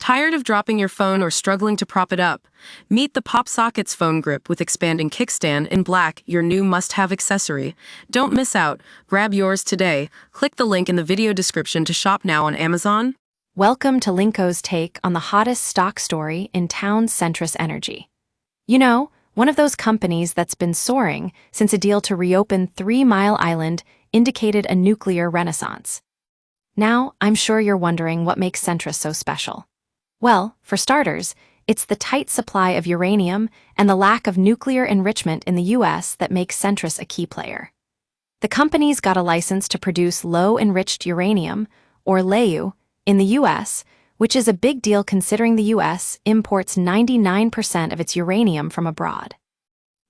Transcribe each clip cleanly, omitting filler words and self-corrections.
Tired of dropping your phone or struggling to prop it up? Meet the Pop Sockets phone grip with expanding kickstand in black, your new must-have accessory. Don't miss out. Grab yours today. Click the link in the video description to shop now on Amazon. Welcome to Linqo's take on the hottest stock story in town, Centrus Energy. You know, one of those companies that's been soaring since a deal to reopen 3 Mile Island indicated a nuclear renaissance. Now, I'm sure you're wondering what makes Centrus so special. Well, for starters, it's the tight supply of uranium and the lack of nuclear enrichment in the US that makes Centrus a key player. The company's got a license to produce low-enriched uranium, or LEU, in the US, which is a big deal considering the US imports 99% of its uranium from abroad.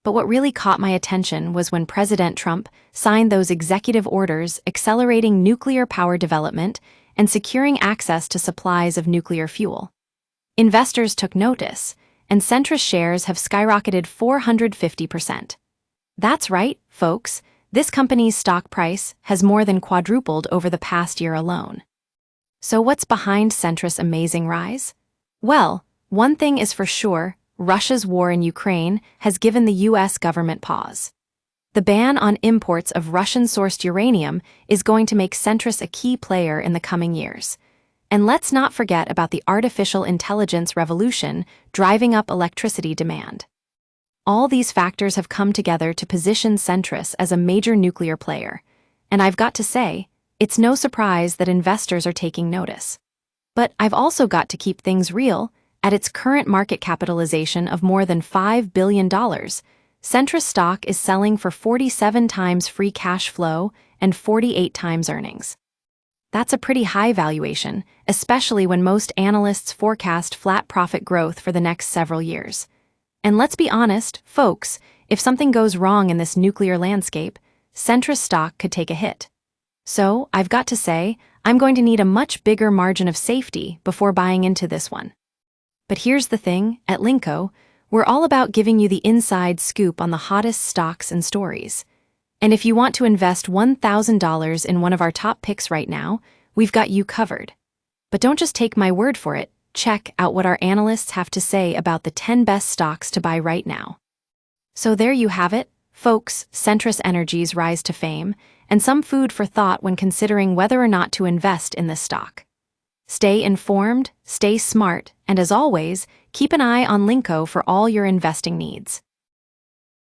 But what really caught my attention was when President Trump signed those executive orders accelerating nuclear power development and securing access to supplies of nuclear fuel. Investors took notice, and Centrus shares have skyrocketed 450%. That's right, folks, this company's stock price has more than quadrupled over the past year alone. So what's behind Centrus' amazing rise? Well, one thing is for sure, Russia's war in Ukraine has given the US government pause. The ban on imports of Russian-sourced uranium is going to make Centrus a key player in the coming years. And let's not forget about the artificial intelligence revolution driving up electricity demand. All these factors have come together to position Centrus as a major nuclear player, and I've got to say, it's no surprise that investors are taking notice. But I've also got to keep things real. At its current market capitalization of more than $5 billion, Centrus stock is selling for 47 times free cash flow and 48 times earnings. That's a pretty high valuation, especially when most analysts forecast flat profit growth for the next several years. And let's be honest, folks, if something goes wrong in this nuclear landscape, Centrus stock could take a hit. So, I've got to say, I'm going to need a much bigger margin of safety before buying into this one. But here's the thing, at Linqo, we're all about giving you the inside scoop on the hottest stocks and stories. And if you want to invest $1,000 in one of our top picks right now, we've got you covered. But don't just take my word for it, check out what our analysts have to say about the 10 best stocks to buy right now. So there you have it, folks, Centrus Energy's rise to fame, and some food for thought when considering whether or not to invest in this stock. Stay informed, stay smart, and as always, keep an eye on Linqo for all your investing needs.